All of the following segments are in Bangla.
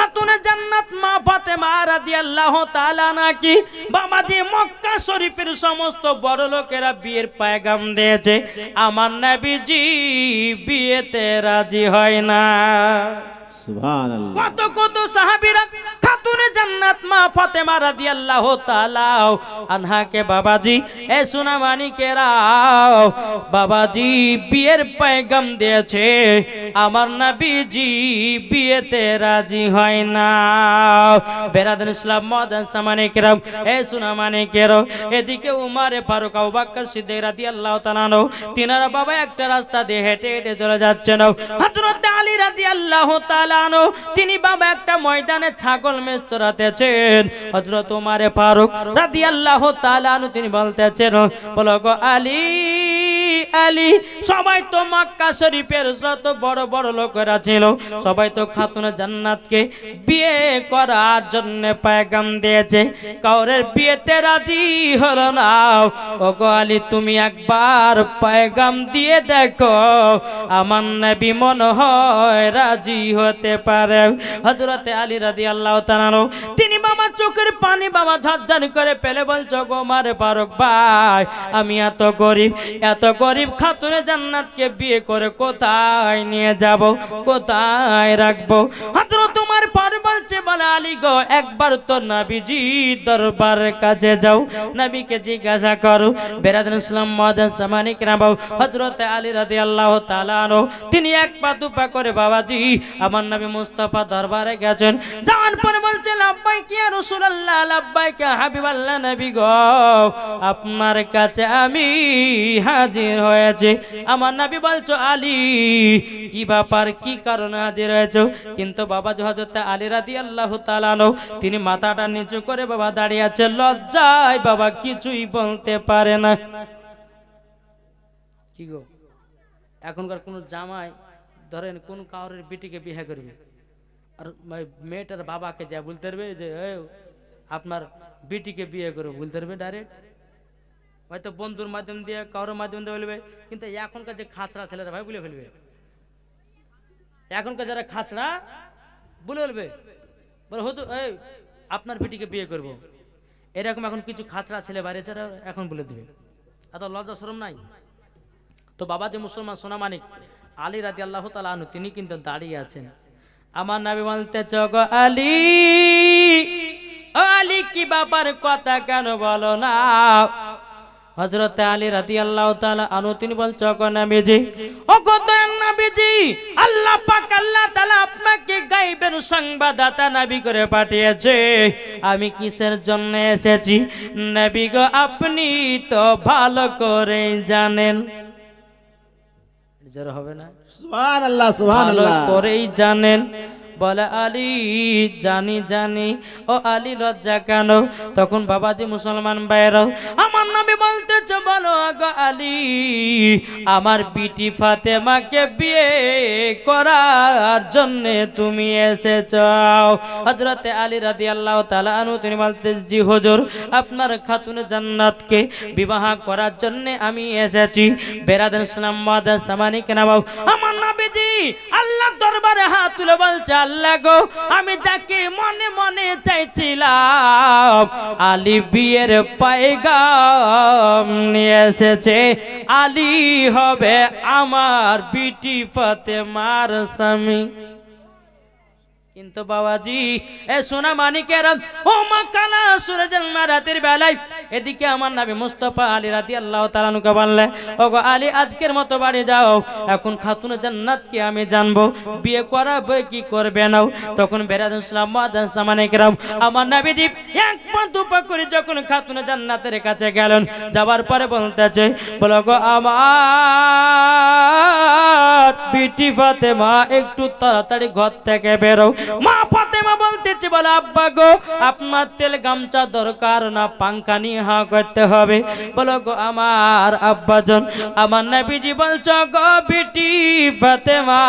খাতুনে জান্নাত মা ফাতেমা রাদিয়াল্লাহু তাআলা নাকি বাবাজি মক্কা শরীফের সমস্ত বড় লোকেরা বিয়ের পয়গাম দিয়েছে, আমার নবীজি বিয়েতে রাজি হয় না। সুবহানাল্লাহ। কত কত সাহাবীরা খাতুনে জান্নাত মা ফাতেমা রাদিয়াল্লাহু তাআলা আনহাকে বাবাজি এ সোনা মানিকেরা বাবাজি বিয়ের পয়গাম দিয়েছে, আমার নবীজি বিয়েতে রাজি হয় না। বেরাদার ইসলাম মাদান সামানিকেরা এ সোনা মানিকেরা এদিকে উমর ফারুক আবু বকর সিদ্দিক রাদিয়াল্লাহু তাআলা তিনারা বাবা একটা রাস্তা দিয়ে হেঁটে হেঁটে চলে যাচ্ছেন। হযরত আলী রাদিয়াল্লাহু তাআলা তিনি বাবা একটা ময়দানে ছাগল মেষ চরাতেছেন। হযরত ওমর ফারুক রাদিয়াল্লাহু তাআলা তিনি বলতেছেন, বলো গো আলী আলী, সবাই তো মক্কা শরীফের যত বড় বড় লোকেরা ছিল সবাই তো খাতুনে জান্নাতকে বিয়ে করার জন্য পয়গাম দিয়েছে, কাউরের বিয়েতে রাজি হলো না। ও গো আলী, তুমি একবার পয়গাম দিয়ে দেখো, আমার নবী মনে হয় রাজি হতে পারে। হযরত আলী রাদিয়াল্লাহু তাআলা তিনি বাবা চোখের পানি বাবা ঝরঝর করে ফেলে বলছো, গো ওমর ফারুক ভাই, আমি এত গরিব খাতুনে জান্নাতকে বিয়ে করে কোথায় নিয়ে যাব, কোথায় রাখবো? হযরত ওমর ফারুক বলছে, বলে আলী গো, একবার তো নবীজি দরবারের কাছে যাও, নবীকে জিজ্ঞাসা করো। বেরাদার ইসলাম মাদান সামানিকরা হযরত আলী রাদিয়াল্লাহু তাআলা তিনি এক পা দুপা করে বাবাজি আমার নবী মুস্তাফা দরবারে গেছেন। যাওয়ার পরে বলছে, লাব্বাইক ইয়া রাসূলুল্লাহ, লাব্বাইক ইয়া হাবিবাল্লাহ, নবী গো আপনার কাছে আমি হাজির হয়েছে। আমার নবী বলছো, আলী কি ব্যাপার, কি কারণে হাজির হয়েছো? কিন্তু বাবা হযরত আলী রাদিয়াল্লাহু তাআলা তিনি মাথাটা নিচু করে বাবা দাঁড়িয়ে আছে, লজ্জায় বাবা কিছুই বলতে পারে না। কি গো, এখনকার কোন জামাই ধরেন কোন কাউরের বিটিকে বিয়ে করবে আর মেয়েটার বাবাকে যা বলতে পারবে যে আপনার বিটিকে বিয়ে করবে, বলতে পারবে ডাইরেক্ট? হয়তো বন্ধুর মাধ্যম দিয়ে কারোর মাধ্যম দিয়ে বলবে, কিন্তু এখনকার যে খাঁচড়া ছেলেরা ভাই বলে ফেলবে, এখনকার যারা খাঁচড়া বলে ফেলবে, বলে হতো এই আপনার বিটিকে বিয়ে করব, এরকম এখন কিছু খাঁচড়া ছেলে বাইরে যারা এখন বলে দেবে। এত লজ্জা শরম নাই তো? বাবা যে মুসলমান সোনা মানিক আলী রাদিয়াল্লাহু তাআলা আনহু তিনি কিন্তু দাঁড়িয়ে আছেন। আমার নবী বলতেছে, গো আলী, ও আলী কি ব্যাপার, কথা কেন বলো না? হযরত আলী রাদিয়াল্লাহু তাআলা আনহু তিনি বলছে, গো নবীজি, ও গো দয়াল নবীজি, আল্লাহ পাক আল্লাহ তাআলা আপনাকে গায়বের সংবাদদাতা নবী করে পাঠিয়েছে। আমি কিসের জন্য এসেছি নবী গো আপনি তো ভালো করে জানেন। জোর হবে না? সুবহানাল্লাহ, সুবহানাল্লাহ। ভালো করেই জানেন। বলে আলী জানি জানি। ও আলী লজ্জা কেন? তখন বাবাজি মুসলমান ভাইরাও আমার নবী বলতেছে, বলো গো আলী, আমার বিটি ফাতেমাকে বিয়ে করার জন্য তুমি এসেছো। হযরত আলী রাদিয়াল্লাহু তাআলা আনহু তিনি বলতেন, জি হুজুর, আপনার খাতুনে জান্নাতকে বিবাহ করার জন্য আমি এসেছি। বেরাদার ইসলাম মাদান সামানিকরা আমার নবীজি আল্লাহর দরবারে হাত তুলে বলছে, আল্লাহ গো, আমি যাকে মনে মনে চাইছিলাম আলী বিয়ের পয়গাম নিয়ে এসেছে, আলী হবে আমার বিটি ফাতেমার স্বামী। কিন্তু বাবাজি এ সোনা মানিকের ও মাকানা সুরজাল রাতের বেলায় এদিকে আমার নবী মুস্তাফা আলী রাদিয়াল্লাহু তাআলা নুকে বললে, ওগো আলী, আজকের মতো বাড়ি যাও, এখন খাতুনে জান্নাতকে আমি জানবো, বিয়ে করাবে কি করবে না। তখন বেরাদুল ইসলাম মাদান সামানিকের আমার নবীজি এক পা দুপা করে যখন খাতুনে জান্নাতের কাছে গেলেন, যাবার পরে বলতেছে, বলো গো আমার বিটি ফাতেমা, একটু তাড়াতাড়ি ঘর থেকে বেরো। মা ফাতেমা বলতেছে, বলে আব্বা গো, আপনার তেল গামছা দরকার না, পাঙ্খা নিয়ে হা করতে হবে। বলো গো আমার আব্বাজন, আমার নবীজি বলছো গো বিটি ফাতেমা,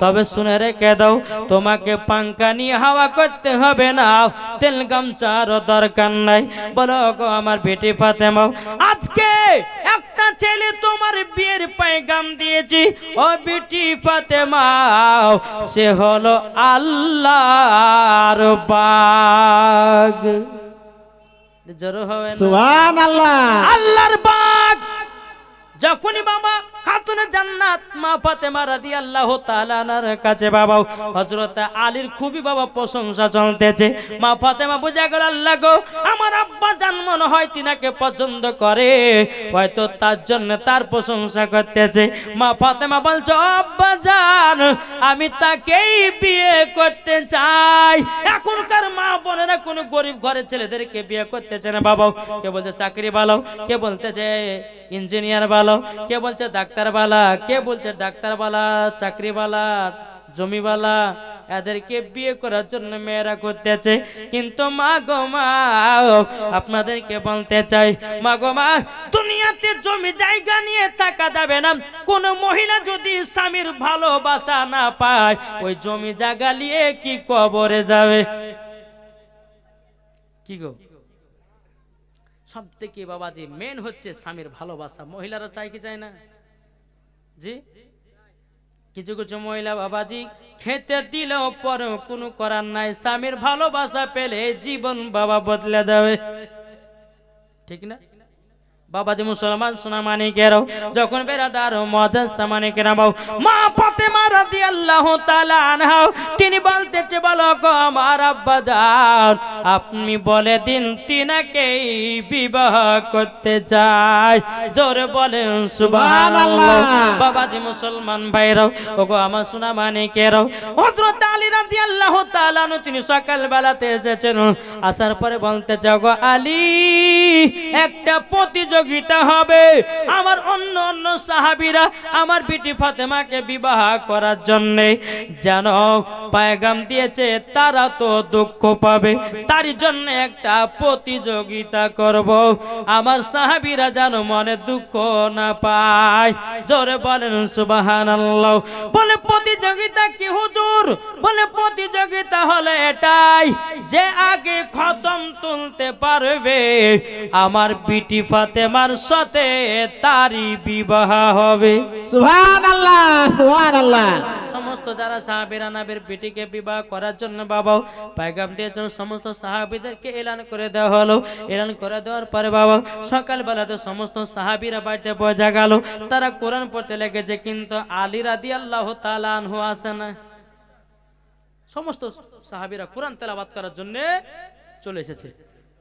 তবে শুনে রেখে দাও, তোমাকে পাঙ্খা নিয়ে হাওয়া করতে হবে না, তেল গামছার দরকার নাই। বলো গো আমার বিটি ফাতেমা, আজকে একটা ছেলে তোমার বিয়ের পয়গাম দিয়েছি, ও বিটি ফাতেমা, সে হলো আল্লাহ আল্লাহর বাগ। জোরে হবে না? সুবহানাল্লাহ। আল্লাহর বাগ। যখনই বাবা খাতুনে জান্নাত মা ফাতেমা রাদিয়াল্লাহু তাআলা আনহার কাছে বাবা হযরত আলীর খুবই বাবা প্রশংসা চলতেছে। মা ফাতেমা বুঝা গেল আল্লাহ গো, আমার আব্বা জান মনে হয় তিনাকে পছন্দ করে, হয়তো তার জন্য তার প্রশংসা করতেছে। মা ফাতেমা বলছে, আব্বা জান আমি তাকেই বিয়ে করতে চাই। এখনকার মা বোনেরা কোন গরিব ঘরের ছেলেদেরকে বিয়ে করতেছে না বাবা। কে বলছে চাকরি ভালো, কে বলতেছে ইঞ্জিনিয়ার ভালো, কে বলছে ডাক্তার বালা, কে বলছে ডাক্তার বালা, চাকরি বালা, জমি বালা, এদেরকে বিয়ে করার জন্য মেয়েরা করতেছে। কিন্তু মা গো মা, আপনাদেরকে বলতে চাই মা গো মা, দুনিয়াতে জমি জায়গা নিয়ে থাকা যাবে না। কোন মহিলা যদি স্বামীর ভালোবাসা না পায়, ওই জমি জায়গা নিয়ে কি কবরে যাবে? কি গো, সব থেকে বাবাজি মেন হচ্ছে স্বামীর ভালোবাসা। মহিলারা চাই কি চায় না? জি, কিছু কিছু মহিলা বাবাজি খেতে দিলেও পরে কোনো করার নাই, স্বামীর ভালোবাসা পেলে জীবন বাবা বদলে যাবে, ঠিক না বাবাজি? মুসলমান সোনা মানিকের যখন বেরাদার মুআজ্জাজ মানিকের মা ফাতেমা রাদিয়াল্লাহু তাআলা আনহা তিনি বলতেছে, বলো গো আমার আব্বা জান, আপনি বলে দিন তিনাকে বিবাহ করতে চাই। জোরে বলেন সুবহানাল্লাহ। বাবাজি মুসলমান ভাইরা ওগো আমার সোনা মানিকের হযরত আলী রাদিয়াল্লাহু তাআলা আনহু তিনি সকাল বেলাতে এসেছেন, আসার পরে বলতে চাও গো আলী, একটা প্রতিযোগিতা হবে। আমার অন্য অন্য সাহাবীরা আমার বিটি ফাতেমাকে বিবাহ করার জন্য যেন পয়গাম দিয়েছে, তারা তো দুঃখ পাবে, তার জন্য একটা প্রতিযোগিতা করব, আমার সাহাবীরা যেন মনে দুঃখ না পায়। জোরে বলেন সুবহানাল্লাহ। বলে প্রতিযোগিতা কি হুজুর? বলে প্রতিযোগিতা হলো এটাই, যে আগে খতম তুলতে পারবে আমার বিটি ফাতেমার সাথে তারই বিবাহ হবে। সুবহানাল্লাহ সুবহানাল্লাহ। সমস্ত যারা সাহাবীরা নবীর বিটিকে বিবাহ করার জন্য বাবা পয়গাম দিয়েছেন, সমস্ত সাহাবীদেরকে এলান করে দেওয়া হলো। এলান করে দেওয়ার পরে বাবা সকালবেলাতে সমস্ত সাহাবীরা বাড়িতে পৌঁছে গেল, তারা কোরআন পড়তে লেগেছে, কিন্তু আলী রাদিয়াল্লাহু তাআলা আনহু আসে না। সমস্ত সাহাবীরা কোরআন তেলাওয়াত করার জন্য চলে এসেছে,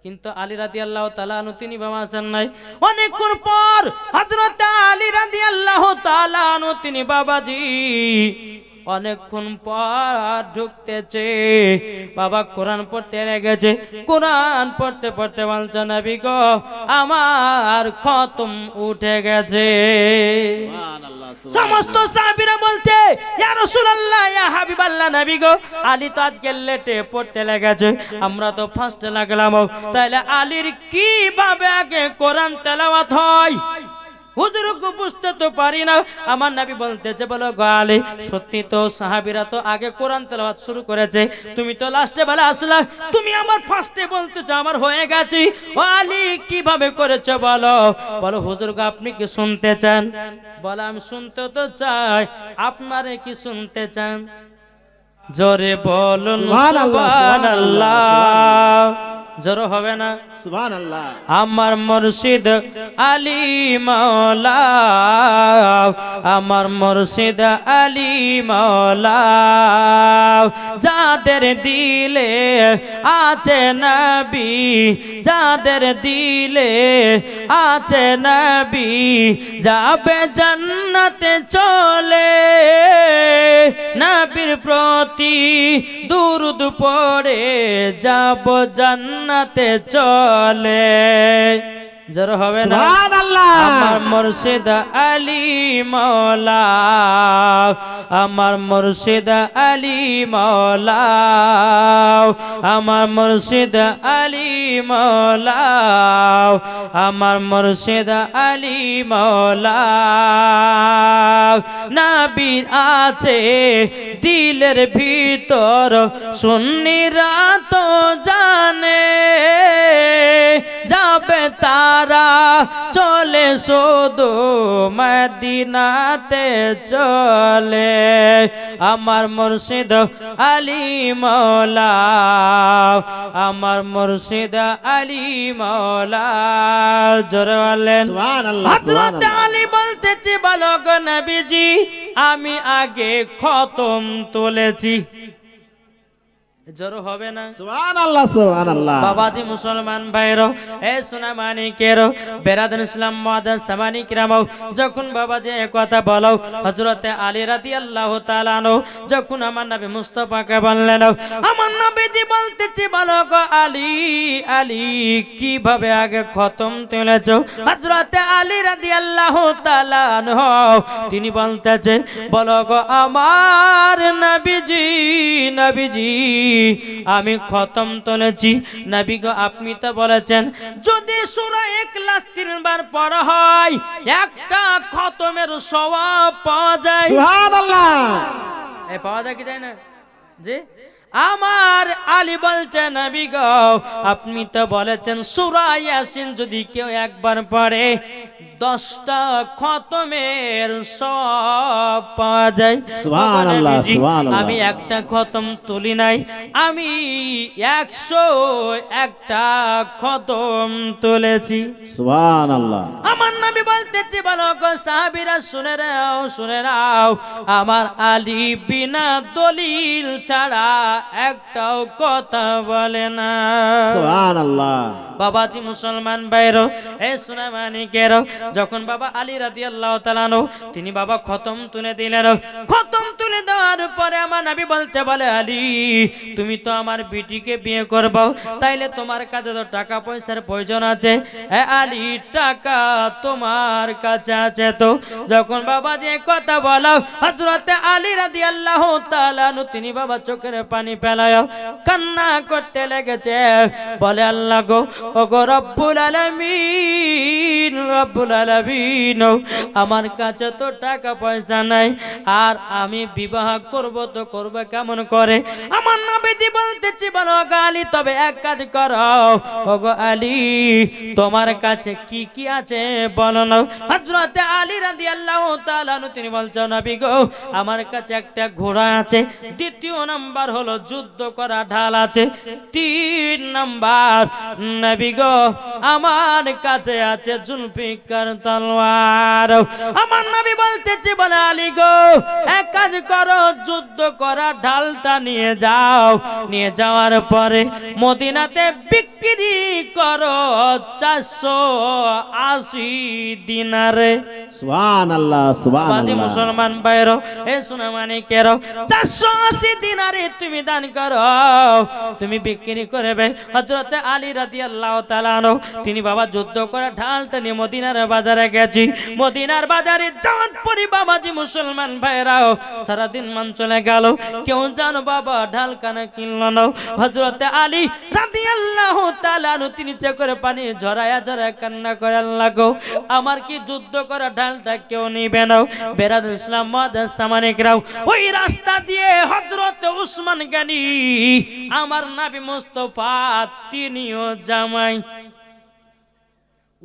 কিন্তু আলী রাদিয়াল্লাহু তাআলা আনহু তিনি বাবা আসেন নাই। অনেকক্ষণ পর হযরত আলী রাদিয়াল্লাহু তাআলা আনহু তিনি বাবাজি অনেকক্ষণ পর ঢুকতেছে, বাবা কোরআন পড়তে লেগেছে। কোরআন পড়তে পড়তে বলছে, নবী গো আমার খতম উঠে গেছে। সমস্ত সাহাবীরা বলছে, ইয়া রাসূলুল্লাহ, ইয়া হাবিবাল্লাহ, নবী গো আলী তো আজকে লেটে পড়তে লেগেছে, আমরা তো ফার্স্টে লাগলাম, তাহলে আলীর কিভাবে আগে কোরআন তেলাওয়াত হয়? হুজুরকে বুঝতে তো পারি না। আমার নবী বলতেছে, বলো গো আলী, সত্যি তো সাহাবীরা তো আগে কোরআন তেলাওয়াত শুরু করেছে, তুমি তো লাস্টে বেলা আসলা, তুমি আমার ফার্স্টে বলতেছো আমার হয়ে গেছে, ও আলী কিভাবে করেছে বলো? বলো হুজুর গো আপনি কি শুনতে চান? বলো আমি শুনতে তো চাই, আপনারে কি শুনতে চান? জোরে বলুন সুবহানাল্লাহ। জোরে হবে না? সুবহানাল্লাহ। আমার মুর্শিদ আলী মাওলা, আমার মুর্শিদ আলী মাওলা, যাদের দিলে আছে নবী, যাদের দিলে আছে নবী, যাবে জান্নাতে চলে, নবীর প্রতি দুরূদ পড়ে যাব জান্নাতে চলে। জোরে হবে না? সুবহানাল্লাহ। আমার মুর্শিদ আলী মাওলা, আমার মুর্শিদ আলী মাওলা, আমার মুর্শিদ আলী মাওলা, আমার মুর্শিদ আলী মাওলা, নবী আছে দিলের ভিতর, সুন্নিরা তো জানে, যাবে যাবে তারা চলে শুধু মদিনাতে চলে আমার মুর্শিদ আলী মাওলা আমার মুর্শিদ আলী মাওলা জোরে বলেন সুবহানাল্লাহ হযরত আলী বলতেছি বলো গো নবীজি আমি আগে খতম তুলেছি জোর হবে না সুবহানাল্লাহ সুবহানাল্লাহ বাবাজি মুসলমান ভাইরো এ সোনা মানিকেরো বেরাদুল ইসলাম মুআদ্দাস সামানি কিরাম যখন বাবাজি এই কথা বলো হযরতে আলী রাদিয়াল্লাহু তাআলা আনহু যখন আমার নবী মুস্তাফাকে বললেন আমার নবীজি বলতেছি বলো গো আলী আলী কিভাবে আগে খতম তুলেছো হযরতে আলী রাদিয়াল্লাহু তাআলা আনহু তিনি বলতেছে বলো গো আমার নবীজি নবীজি আমি খতম তুলেছি নবী গো আপনি তো বলেছেন যদি সূরা ইখলাস 3 বার পড়া হয় একটা খতমের সওয়াব পাওয়া যায় সুবহানাল্লাহ এই পাওয়া যায় কি যায় না জি আমার আলী বলছেন নবী গো আপনি তো বলেছেন সূরা ইয়াসিন যদি কেউ একবার পড়ে 10টা খতমের সওয়াব পাওয়া যায় সুবহানাল্লাহ সুবহানাল্লাহ আমি একটা খতম তুলি নাই আমি 101টা খতম তুলেছি সুবহানাল্লাহ আমার নবী বলতেছে বলো গো সাহাবীরা শুনে নাও আমার আলী বিনা দলিল ছাড়া একটাও কথা বলে না সুবহানাল্লাহ বাবাজি মুসলমান ভাইরো এ সোনা মানিকেরো যখন বাবা আলী রাদিয়াল্লাহু তাআলা আনহু তিনি বাবা খতম তুলে দিলেন খতম তুলে দেওয়ার পরে আমার নবী বলছে বলে আলী তুমি তো আমার বিটিকে বিয়ে করবে তাইলে তোমার কাছে তো টাকা পয়সার প্রয়োজন আছে এ আলী টাকা তোমার কাছে আছে তো যখন বাবা যে কথা বলো হযরতে আলী রাদিয়াল্লাহু তাআলা আনহু তিনি বাবা চোখের পানি ফেলায় কান্না করতে লেগেছে বলে আল্লাহ গো ওগো রব্বুল আলামিন রব্বুল আলামিন আমার কাছে তো টাকা পয়সা নাই আর আমি বিবাহ করব তো করব কেমন করে আমার নবীজি বলতেছি বলো গো আলী তবে এক কাজ করো ওগো আলী তোমার কাছে কি কি আছে বলো না হযরতে আলী রাদিয়াল্লাহু তাআলা আনহু তিনি বলছেন নবী গো আমার কাছে একটা ঘোড়া আছে দ্বিতীয় নাম্বার হলো যুদ্ধ করা ঢাল আছে 3 নাম্বার নবী গো আমার কাছে আছে জুলফিকার তলোয়ার আমার নবী বলতেছে বলে আলী গো এক কাজ করো যুদ্ধ করা ঢালটা নিয়ে যাও নিয়ে যাওয়ার পরে মদিনাতে বিক্রি করো 480 দিনারে সুবহানাল্লাহ বাজি সুবহানাল্লাহ মুসলমান ভাইরো এ সোনা মানিকেরো 480 দিনারে তুমি দান করো তুমি বিক্রি করবে হযরতে আলী রাদিয়াল্লাহু তাআলা আনহু তিনি বাবা যুদ্ধ করে ঢালটা নিয়ে মদিনার বাজারে গেছি মদিনার বাজারে যাওয়ার পরে বাবাজি মুসলমান ভাইরাও সারা দিন মান চলে গেল কেউ জানো বাবা ঢাল কানা কিনলো না হযরতে আলী রাদিয়াল্লাহু তাআলা আনহু তিনি চোখের পানি ঝরায়া ঝরায়া কান্না করে আল্লাহ গো আমার কি যুদ্ধ করা ঢালটা কেউ নিবে না বেরাদুল ইসলাম মুআদ্দাস সামানি কিরাম ওই রাস্তা দিয়ে হযরত উসমান গনি আমার নবী মুস্তাফা তিনিও জামাই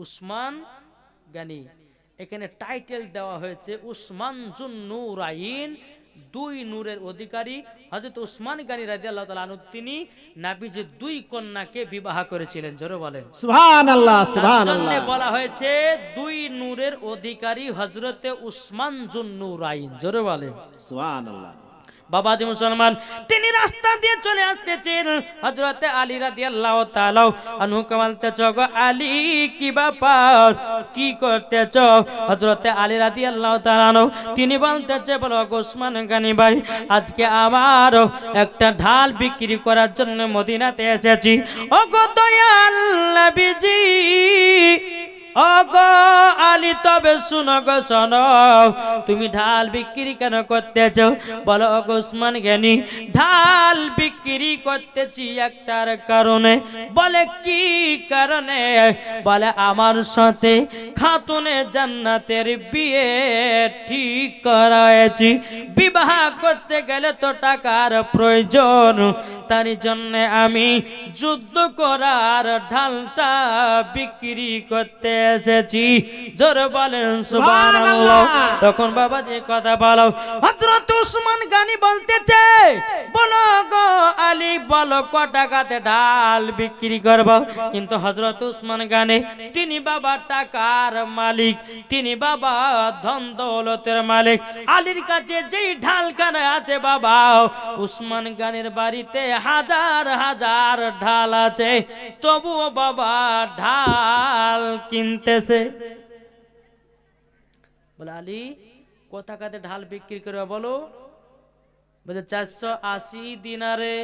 উসমান গনি এখানে টাইটেল দেওয়া হয়েছে উসমান জুন নূরাইন 2 নূরের অধিকারী হযরত উসমান গনি রাদিয়াল্লাহু তাআলা আনহু তিনি নবীজির 2 কন্যাকে বিবাহ করেছিলেন জোরে বলেন সুবহানাল্লাহ তার সুবহানাল্লাহ জন্য বলা হয়েছে 2 নূরের অধিকারী হযরতে উসমান জুন নূরাইন জোরে বলেন সুবহানাল্লাহ বাবাজি মুসলমান তিনি রাস্তা দিয়ে চলে আসতেছেন হযরতে আলী রাদিয়াল্লাহু তাআলা আনহু বলতেছ গো আলী কি ব্যাপার কি করতেছ হযরতে আলী রাদিয়াল্লাহু তাআলা আনহু তিনি বলতেছে বলো ওসমান গনি ভাই আজকে আমার একটা ঢাল বিক্রি করার জন্য মদিনাতে এসেছি ওগো দয়াল নবীজি ওগো আলী তবে শুনো গো শোনো তুমি ঢাল বিক্রি কেন করতেছ বলো ওগো উসমান গনি ঢাল বিক্রি বিক্রি করতেছি একটার কারণে। বলে কি কারণে? বলে আমার সাথে খাতুনে জান্নাতের বিয়ে ঠিক করা হয়েছে, বিবাহ করতে গেলে তো টাকার প্রয়োজন, তার জন্য আমি যুদ্ধ করার ঢালটা বিক্রি করতে এসেছি। জোরে বলেন সুবহানাল্লাহ। তখন বাবা যে কথা বলো, হযরত উসমান গনি বলতেছে, বলো গো আলী, বলো ক টাকাতে ঢাল বিক্রি করব? কিন্তু হযরত উসমান গনি তিনি বাবা টাকার মালিক, তিনি বাবা ধন দৌলতের মালিক। আলীর কাছে যেই ঢালখানা আছে বাবা, উসমান গনির বাড়িতে হাজার হাজার ঢাল আছে, তবুও বাবা ঢাল কিনতেছে। বলে আলী কত টাকাতে ঢাল বিক্রি করবে বলো? বলে 480 দিনারে।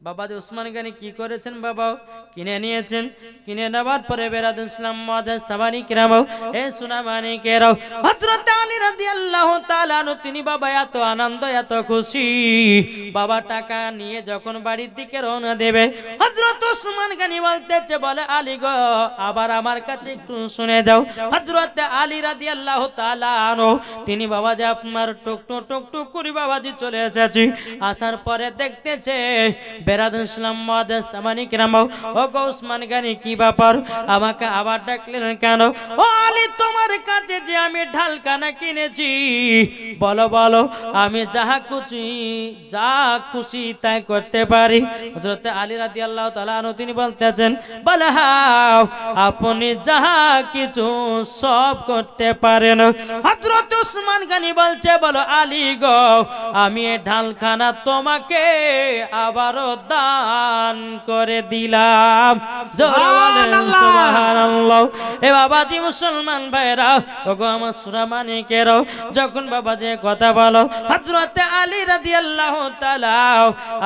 বাবা যে উসমান গনি কি করেছেন বাবা, কিনে নিয়েছেন। কিনে নেওয়ার পরে বেরাদুল ইসলাম মুআজ্জাজ সাবানি কিরাম, এ সুনামানি কেরাও, হযরত আলী রাদিয়াল্লাহু তাআলা আনহু তিনি বাবা এত আনন্দ এত খুশি, বাবা টাকা নিয়ে যখন বাড়ির দিকে রওনা দেবে, হযরত উসমান গনি বলতেছে, বলে আলী গো আবার আমার কাছে একটু শুনে যাও। হযরত আলী রাদিয়াল্লাহু তাআলা আনহু তিনি বাবা যে আপনার টুক টুক করে বাবাজি চলে এসেছি। আসার পরে দেখতেছে বেরাদুল ইসলাম মুআজ্জাজ সাবানি কিরাম, ও গো উসমান গনি কি ব্যাপার, আমাকে আবার ডাকলেন কেন? ও আলী তোমার কাছে যে আমি ঢালখানা কিনেছি, বলো বলো আমি যা খুশি তাই করতে পারি। হযরত আলী রাদিয়াল্লাহু তাআলা আনহু তিনি বলতেছেন, বলে হ্যাঁ আপনি যাহা কিছু সব করতে পারেন। হযরত উসমান গনি বলছে, বলো আলী গো আমি এই ঢালখানা তোমাকে আবারও দান করে দিলাম। জোরে বলেন সুবহানাল্লাহ। এ বাবাজি মুসলমান ভাইরা, ওগো আমার সুরামানিকেরাও, যখন বাবা যে কথা বলো, হযরত আলী রাদিয়াল্লাহু তাআলা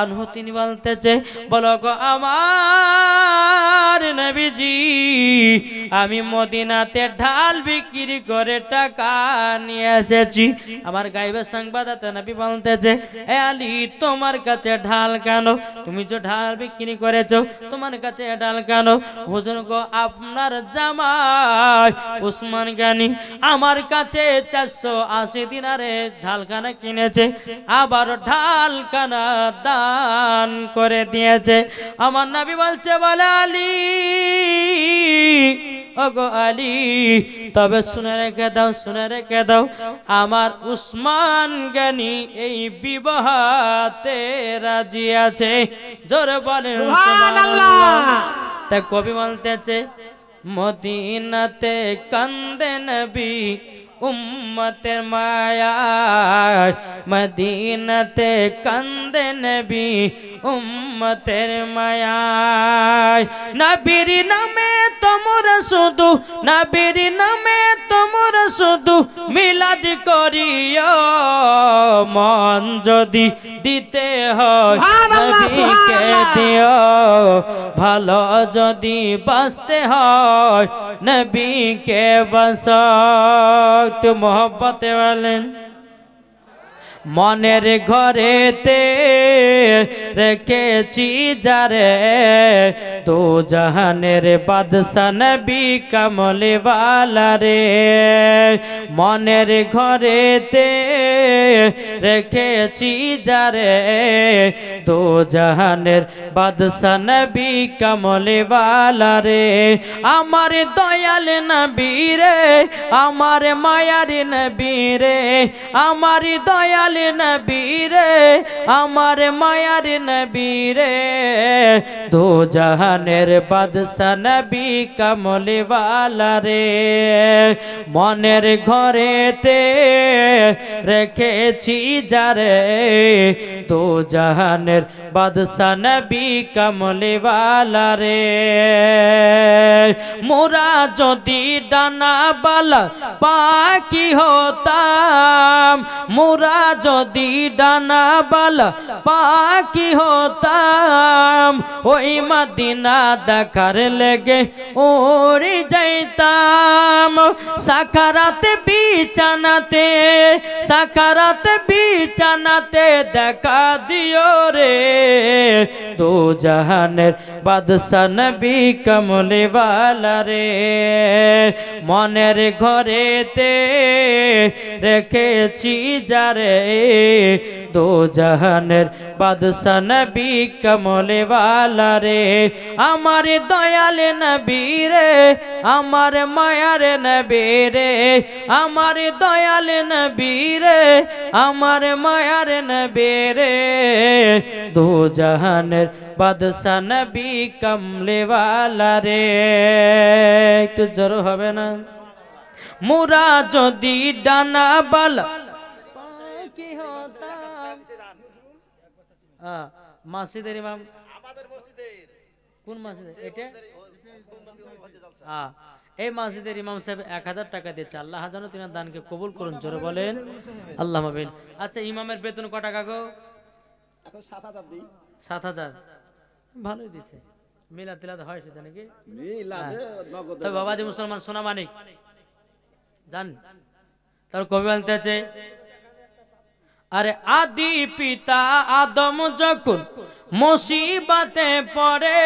আনহু তিনি বলতেছে, বলো গো আমার নবীজি, আমি মদিনাতে ঢাল বিক্রি করে টাকা নিয়ে এসেছি। আমার গায়েবের সংবাদদাতা নবী বলতেছে, এ আলী তোমার কাছে ঢাল কেন? তুমি যে ঢাল বিক্রি করেছো, তোমার কাছে ঢাল কেন? হুজুর গো আপনার জামাই উসমান গনি আমার কাছে 480 দিনারে ঢালখানা কিনেছে, আবার ঢালখানা দান করে দিয়েছে। আমার নবী বলছে, বলে আলী ওগো আলী তবে শুনে রেখে দাও, শুনে রেখে দাও, আমার উসমান গনি এই বিবাহতে রাজি আছে। জোরে বলেন সুবহানাল্লাহ। তা কবি বলতেছে, মদিনাতে কান্দে নবী উম্মতের মায়ায়, মদিনাতে কান্দে নবী উম্মতের মায়ায়। নবীর নামে তোমরা শুধু, নবীর নামে তোমরা শুধু মিলাদ করিও, মন যদি দিতে হয় নবীকে দিও, ভালো যদি বাঁচতে হয় নবীকে বাঁচো। একটু মোহব্বতে বলেন, মনের ঘরেতে রেখেছি যারে, দু জাহানের বাদশা নবী কামলে ওয়ালা রে। মনের ঘরেতে রেখেছি যারে, দু জাহানের বাদশা নবী কামলে ওয়ালা রে। আমার দয়াল নবী রে, আমার মায়ার নবী রে, আমার দয়াল নবী রে, আমার মায়ার নবী রে, দু জাহানের বাদশা নবী কামলে ওয়ালা রে। মনের ঘরেতে রেখেছি যারে, দু জাহানের বাদশা নবী কামলে ওয়ালা রে। মোরা যদি ডানা বালা পাখি হতাম, মোরা যদি ডানা বালা পাখি হতাম ওই মদিনা দেখার লেগে উড়ে যাইতাম সাকারাতে বিছানাতে দেখা দিও রে দো জাহানের বাদশা নবী কমলে ওয়ালা রে মনের ঘরেতে রেখেছি যারে দো জাহানের বাদশা নবী কমলে ওয়ালা রে আমার দয়াল নবী রে আমার মায়ার নবী রে আমার দয়াল নবী রে আমার মায়ার নবী রে দো জাহানের বাদশা নবী কমলে ওয়ালা রে একটু জোর হবে না মোরা যদি ডানা বালা কি হতাম মসজিদের ইমাম কোন মসজিদ এটা এই মসজিদের ইমাম সাহেব 1000 টাকা দিয়েছে আল্লাহ যেন তিনার দানকে কবুল করুন জোরে বলেন আল্লাহ মাবিন আচ্ছা ইমামের বেতন কত টাকা গো এখন 7000 দিই 7000 ভালোই দিয়েছে মিলাদ তিলাদ হয় সেটা নাকি মিলাদে নগদ তো বাবাজি মুসলমান সোনা মানিক জান তার কবি বলতেছে আরে আদি পিতা আদম যখন মুসিবতে পড়ে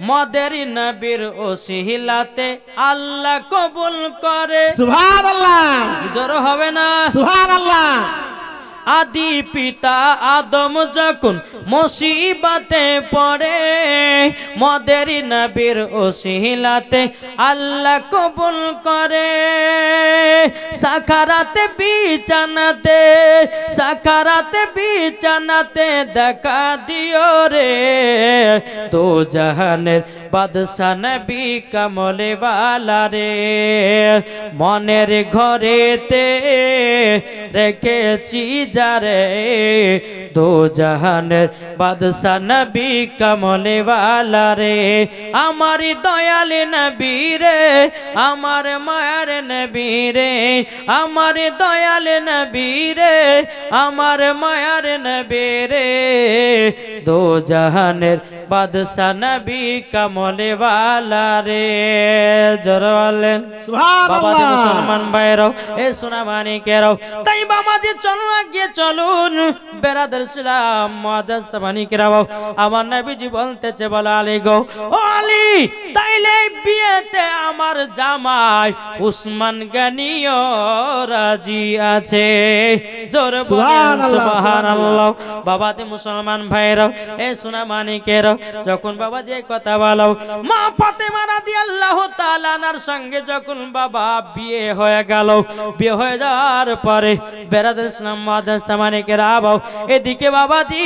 মদের নবীর ওসিলাতে আল্লাহ কবুল করে সুবহানাল্লাহ জোর হবে না সুবহানাল্লাহ আদি পিতা আদম যখন মুসিবতে পড়ে মদের নবীর ওসিলাতে আল্লাহ কবুল করে সাকারাতে বিছানাতে দেখা দিও রে দো জাহানের বাদশা নবী কমলে ওয়ালা রে মনের ঘরেতে রেখেছি যারে দো জাহানের বাদশা নবী কমলে ওয়ালা রে আমার দয়াল নবী রে আমার মায়ার নবী রে আমার দয়াল নবী রে আমার মায়ার নবী রে দো জাহানের বাদশা নবী কমলে ওয়ালা রে জোরে বলেন বাবাজি মুসলমান ভাইরাও এ সোনা মানিকেরাও তাই বাবাজি চলুন আগে চলুন বেরাদার ইসলাম মুআদ্দাস মানিকেরাও আমার নবীজি বলতেছে বলা আলী গো ও আলী তাইলে বিয়েতে আমার জামাই উসমান গনিও রাজি আছে জোরে বলেন সুবহানাল্লাহ বাবাজি মুসলমান ভাইরাও এ সোনা মানিকেরাও যখন বাবাজি এই কথা বলো মা ফাতেমা রাদিয়াল্লাহু তাআলা আনহার সঙ্গে যখন বাবা বিয়ে হয়ে গেল বিয়ে হয়ে যাওয়ার পরে বেরাদার ইসলাম মুআদ্দাস মানিকেরাও এদিকে বাবাজি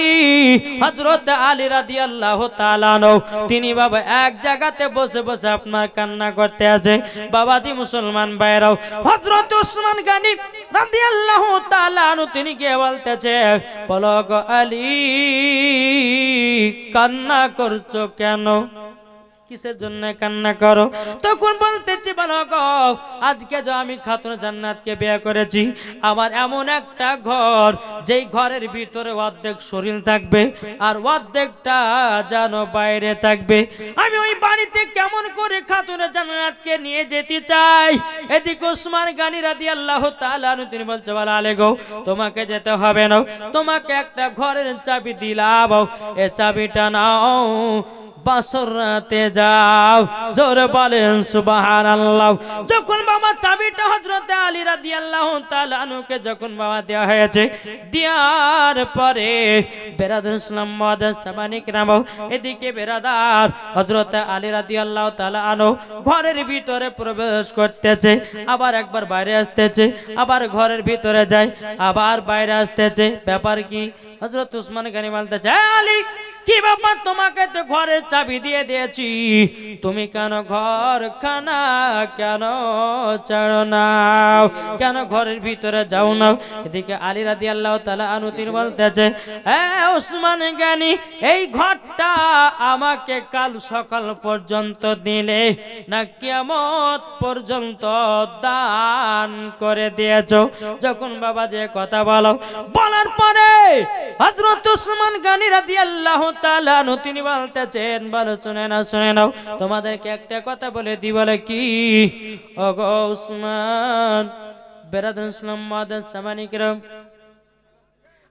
হযরত আলী রাদিয়াল্লাহু তাআলা আনহু তিনি বাবা এক জায়গাতে বসে বসে আপনার কান্না করতে আছে বাবাজি মুসলমান ভাইরাও হযরত উসমান গনি রাদিয়াল্লাহু তাআলা আনহু তিনি কে বলতেছে বলো গো আলী কান্না করছো কেন কিসের জন্য কান্না করো তখন বলতেছি বলো গো আজকে যে আমি খাতুন জান্নাতকে বিয়ে করেছি আমার এমন একটা ঘর যেই ঘরের ভিতরে অর্ধেক শরীর থাকবে আর অর্ধেকটা যেন বাইরে থাকবে আমি ওই বাড়িতে কেমন করে খাতুন জান্নাতকে নিয়ে যেতে চাই এদিকে উসমান গনি রাদিয়াল্লাহু তাআলা আনহু তিনি বলছে বলা আলে গো তোমাকে যেতে হবে না তোমাকে একটা ঘরের চাবি দিলাম এই চাবিটা নাও বাসর রাতে যাও জোরে বলেন সুবহানাল্লাহ যখন বাবা চাবিটা হযরত আলী রাদিয়াল্লাহু তাআলা আনহুকে যখন বাবা দেয়া হয়েছে দেওয়ার পরে বেরাদার ইসলাম মুআদ্দাস মানিকেরাও এদিকে বেরাদার হযরত আলী রাদিয়াল্লাহু তাআলা আনহু ঘরের ভিতরে প্রবেশ করতেছে আবার একবার বাইরে আসতেছে আবার ঘরের ভিতরে যায় আবার বাইরে আসতেছে ব্যাপার কি হযরত উসমান গনি বলতেছে, আলী কি ব্যাপার, তোমাকে তো ঘরের চাবি দিয়ে দিয়েছি, তুমি কেন ঘরখানা কেন ছাড়ো না, কেন ঘরের ভিতরে যাও না? এদিকে আলী রাদিয়াল্লাহু তাআলা আনহু তিনি বলতেছে, উসমান গনি এই ঘরটা আমাকে কাল সকাল পর্যন্ত দিলে না কিয়ামত পর্যন্ত দান করে দিয়েছো। যখন বাবা যে কথা বলো, বলার পরে হযরত উসমান গনি রাদিয়াল্লাহু তাআলা আনহু তিনি বলতেছেন, বলো শুনে নাও, তোমাদেরকে একটা কথা বলে দি। বলে কি? ওগো উসমান, বেরাদুল ইসলাম মুআদ্দাস সামানিকরাম,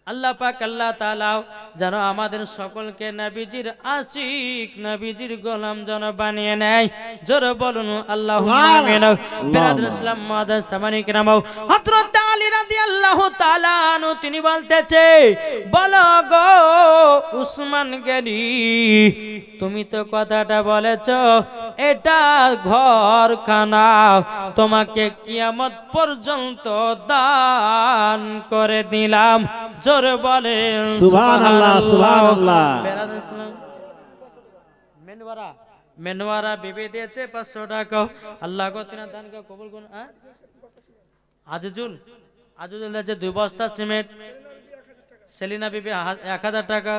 আল্লাহ পাক আল্লাহ তাআলা যেন আমাদের সকলকে নবীজির আশিক নবীজির গোলাম যেন বানিয়ে নেয়। জোরে বলুন আল্লাহুম্মা আমিন। বিরাদুল ইসলাম মুআদ্দাস সামানিকরাম, হযরত আলী রাদিয়াল্লাহু তাআলা আনহু তিনি বলতেছে, বলো গো উসমান গনি, তুমি তো কথাটা বলেছো এটা ঘরখানা তোমাকে কিয়ামত পর্যন্ত দান করে দিলাম। জোরে বলেন সুবহানাল্লাহ, সুবহানাল্লাহ। মেনওয়ারা বিবি দিয়েছে 500 টাকা। আল্লাহ গো তিনার দানকে কবুল করুন। আজিজুল দিয়েছে 2 বস্তা সিমেন্ট। সেলিনা বিবি 1000 টাকা।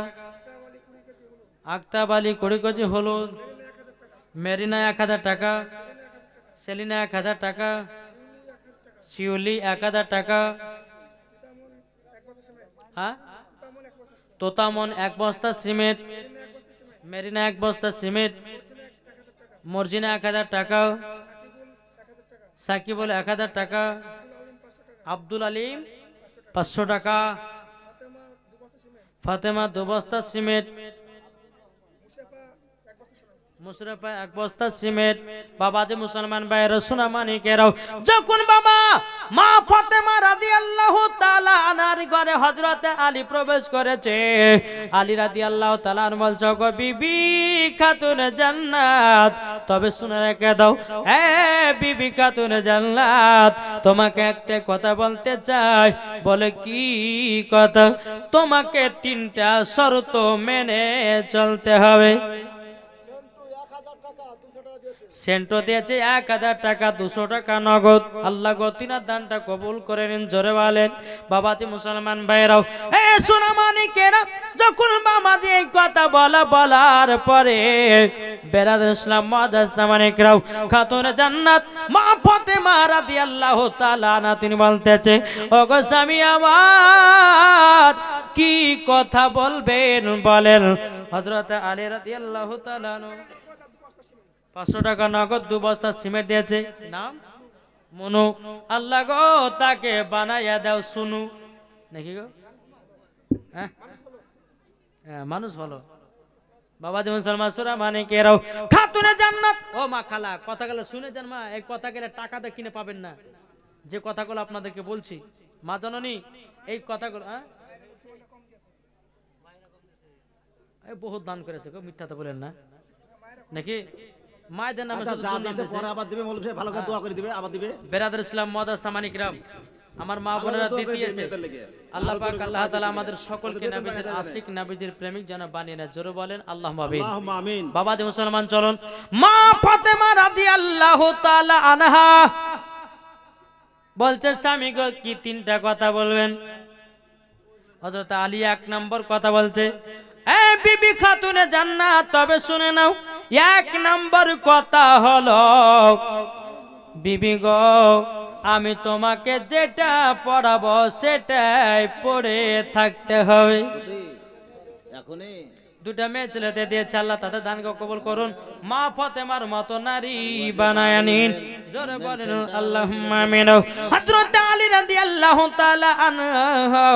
আক্তাব আলী 20 কেজি হলুদ। মেরিনা 1000 টাকা। সেলিনা 1000 টাকা। শিউলি 1000 টাকা। তোতামন 1 বস্তা সিমেন্ট। মেরিনা 1 বস্তা সিমেন্ট। মর্জিনা 1000 টাকা। সাকিবুল 1000 টাকা। আব্দুল আলিম 500 টাকা। ফাতেমা 2 বস্তা সিমেন্ট। মুশরাফা 1 বস্তা সিমেন্ট। বাবা যে মুসলমান ভাইরা সোনামানিকেরাও, যখন বাবা মা ফাতেমা রাদিয়াল্লাহু তাআলা আনহার ঘরে হযরতে আলী প্রবেশ করেছে, আলী রাদিয়াল্লাহু তাআলা বলছে, গো বিবি খাতুনে জান্নাত, তবে শুনে রেখে দাও, বিবি খাতুনে জান্নাত, তোমাকে একটা কথা বলতে চাই। বলে কি কথা? তোমাকে 3টা শর্ত মেনে চলতে হবে। সেন্টো দিয়েছে 1000 টাকা, 200 টাকা নগদ। আল্লাহ গো তিনার দানটা কবুল করে নিন। জোরে বলেন বাবাজি মুসলমান ভাইরাও, সোনামানিকেরা, যখন বাবাজি এই কথা বলার পরে বেরাদুল ইসলাম মুআদ্দাস সামানিকরাও, খাতুনে জান্নাত মা ফাতেমা রাদিয়াল্লাহু তাআলা আনহা তিনি বলতেছে, ওগো স্বামী আমার কি কথা বলবেন বলেন। হযরত আলী রাদিয়াল্লাহু তাআলা 500 টাকা নগদ, 2 বস্তা সিমেন্ট দিয়েছে। নাম মনু। আল্লাহ গো তাকে বানাইয়া দাও শুনু। নাকি গো? হ্যাঁ, মানুষ ভালো। বাবা যেমন মুসলমান সোনামানিকেরাও, খাতুনে জান্নাত, ও মা খালা কথাগুলো শুনে যান মা। এই কথাগুলো টাকাতে কিনে পাবেন না, যে কথাগুলো আপনাদেরকে বলছি। মা জননী এই কথাগুলো বহুত দান করেছে গো, মিথ্যা তো বলেন না নাকি? মায়েদের নামে বেরাদুল ইসলাম মুআদ্দাস সামানিকরাম, আমার মা বোনেরা দিয়েছে। আল্লাহ পাক আল্লাহ তাআলা আমাদের সকলকে নবীজির আশিক নবীজির প্রেমিক যেন বানিয়ে নেয়। জোরে বলেন আল্লাহুম্মা আমিন। বাবা যে মুসলমান চলুন, মা ফাতেমা রাদিয়াল্লাহু তাআলা আনহা বলছে, স্বামী গো কি 3টা কথা বলবেন? হযরত আলী 1 নম্বর কথা বলছে, বিবি খাতুনে জান্নাত, তবে শুনে নাও, 1 নম্বর কথা হলো, বিবি গো আমি তোমাকে যেটা পড়াবো সেটাই পড়ে থাকতে হবে। এখনই 2টা মেয়ে ছেলেতে দিয়েছে, আল্লাহ তাদের দানকে কবুল করুন। মা ফাতেমার মতো নারী বানায় নিন। জোরে বলেন আল্লাহুম্মা আমিন। হযরত আলী রাদিয়াল্লাহু তাআলা আনহু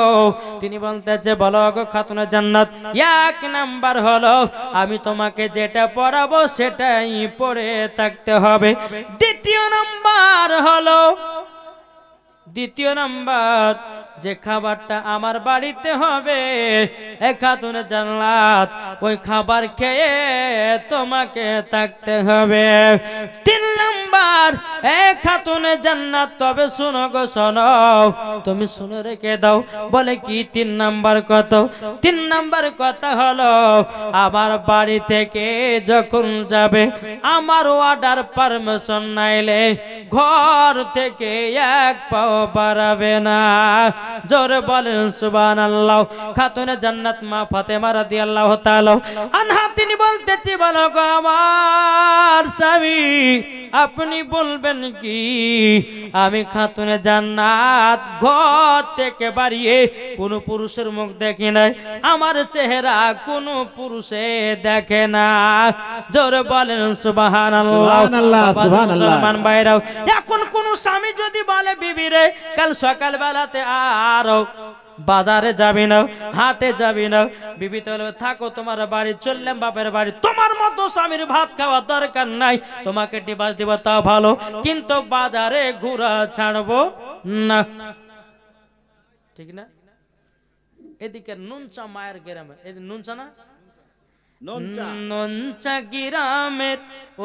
তিনি বলতেছে, বলো গো খাতুনে জান্নাত, 1 নাম্বার হলো আমি তোমাকে যেটা পড়াবো সেটাই পড়ে থাকতে হবে। দ্বিতীয় নাম্বার যে খাবারটা আমার বাড়িতে হবে, খাতুনে জান্নাত, ওই খাবার খেয়ে তোমাকে থাকতে হবে। 3 নম্বর নাম্বার খাতুনে জান্নাত, তবে শোনো গো শোনো, তুমি শুনে রেখে দাও। বলে কি 3 নাম্বার কত? 3 নাম্বার কথা হলো আমার বাড়ি থেকে যখন যাবে আমার অর্ডার পারমিশন নাইলে ঘর থেকে এক পাও বাড়াবে না। জোরে বলেন সুবহানাল্লাহ। খাতুনে জান্নাত মা ফাতেমা রাদিয়াল্লাহু তাআলা আনহা তিনি বলতেছি, বলো গো আমার স্বামী, আপনি বলবেন কি আমি খাতুনে জান্নাত ঘর থেকে বাড়িয়ে কোন পুরুষের মুখ দেখি নাই, আমার চেহারা কোন পুরুষে দেখে না। জোরে বলেন সুবহানাল্লাহ। সুবহানাল্লাহ, সুবহানাল্লাহ। মুসলমান ভাইরাও, এখন কোন স্বামী যদি বলে বিবি রে কাল সকাল বেলাতে আরো বাজারে যাবি না, হাটে যাবি না, বিবি তো বলবে থাকো তোমার বাড়ি, চললাম বাপের বাড়ি। তোমার মতো স্বামীর ভাত খাওয়া দরকার নাই, তোমাকে ডিভাইস দিব তা ভালো, কিন্তু বাজারে ঘোরা ছাড়বো না। ঠিক না? এদিকে নুনচা মায়ের গ্রামে, এদিকে নুনচা না, নুনচা গ্রামের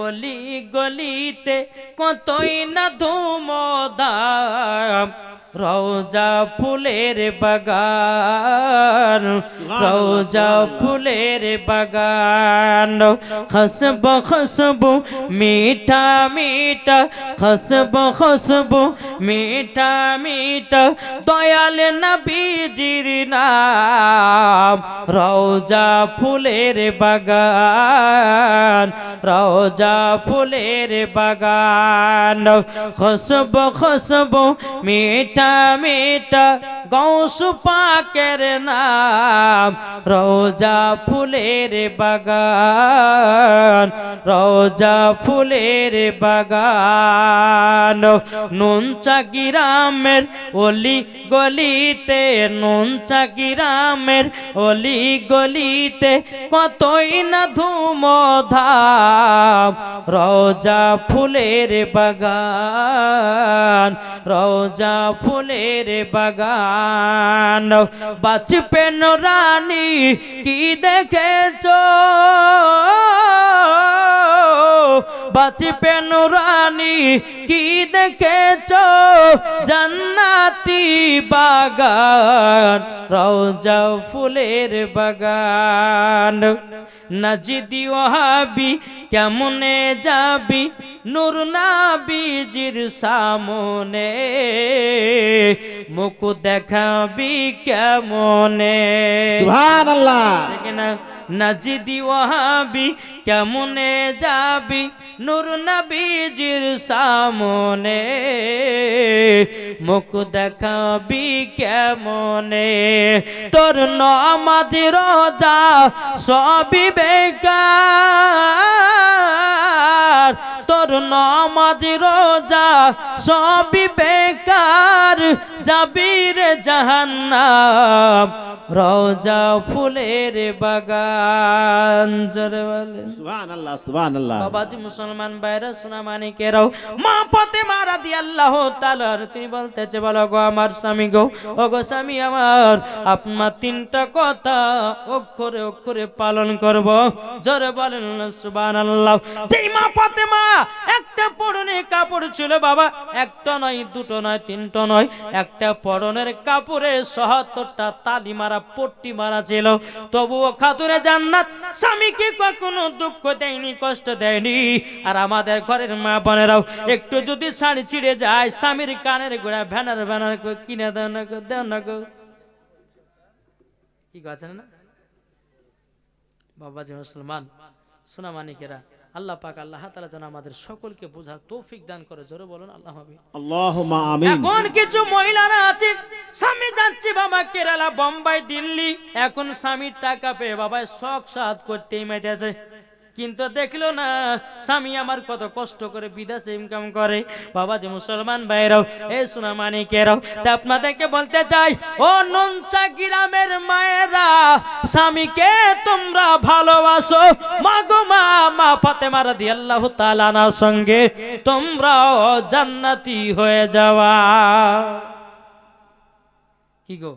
অলি গলিতে কতই না ধুমধাম, রওজা ফুলের বাগান, রওজা ফুলের বাগান, খুশবু খুশবু মিঠা মিঠা, খুশবু খুশবু মিঠা মিঠা, দয়াল নবীজির নাম, রওজা ফুলের বাগান, রওজা ফুলের বাগান, খুশবু খুশবু মিঠা মিঠা, গৌস পাকের নাম, রওজা ফুলের বাগান, রওজা ফুলের বাগান। নুনচা গ্রামের অলি গলিতে, নুনচা গ্রামের অলি গলিতে কতই না ধুমধাম, রওজা ফুলের বাগান, রওজা ফুলের বাগান। বাঁচবেন রানী কি দেখেছো, বাঁচবেন রানী কি দেখেছো, জান্নাতি বাগান, রওজা ফুলের বাগান। নাজিদি ওহাবি কেমনে যাবি নূর নবীজির সামনে, মুখ দেখাবি কেমনে, সুবহানাল্লাহ। ঠিক না? নাজিদি ওহাবি কেমনে যাবি নূর নবীজির সামনে, মুখ দেখাবি কেমনে, তোর নামাজ রোজা সবই বেকার, তোর নামাজ রোজা সবই বেকার, যাবি রে জাহান্নাম, রওজা ফুলের বাগান। জোরে বলেন সুবহানাল্লাহ, সুবহানাল্লাহ। বাবাজি মুসলমান ভাইরা সোনা মানিকেরাও, মা ফাতেমা রাদিয়াল্লাহু তাআলা তিনি বলতেছে, বলো গো আমার স্বামী গো, ও গো স্বামী আমার, আপনার 3টা কথা অক্ষরে অক্ষরে পালন করব। জোরে বলেন সুবহানাল্লাহ। যেই মা ফাতেমা একটা পরনে কাপড় ছিল বাবা, একটা নয়, দুটো নয়, 3টা নয়, একটা পরনের কাপড়ে ৭৭টা তালি মারা পট্টি মারা ছিল, তবুও খাতুনে জান্নাত স্বামীকে কখনো দুঃখ দেয়নি, কষ্ট দেয়নি। আর আমাদের ঘরের মা বোনেরাও একটু যদি শাড়ি ছিঁড়ে যায়, স্বামীর কানের গোড়া ভ্যানার ভ্যানার কিনে দেও না গো, দেও না গো, কি আছে না বাবাজি মুসলমান সোনা মানিকেরা। আল্লাহ পাক আল্লাহ তাআলা যেন আমাদের সকলকে বোঝার তৌফিক দান করে। জোরে বলুন আল্লাহুম্মা আমিন। আল্লাহুম্মা আমিন। এখন কিছু মহিলারা আছে, স্বামী যাচ্ছে বাবা কেরালা, বোম্বাই, দিল্লি, এখন স্বামীর টাকা পেয়ে বাবা শখ সাধ করতেই মেতেছে, কিন্তু দেখলো না স্বামী আমার কত কষ্ট করে বিদেশে ইনকাম করে। বাবা যে মুসলমান ভাইরাও, এই সোনা মানিকেরাও, তা আপনাদেরকে বলতে চাই, ও নুনচা গ্রামের মায়েরা, স্বামীকে তোমরা ভালোবাসো, মাগো মা, মা ফাতেমা রাদিয়াল্লাহু তাআলা আনহার সঙ্গে তোমরাও জান্নাতি হয়ে যাওয়া। কি গো?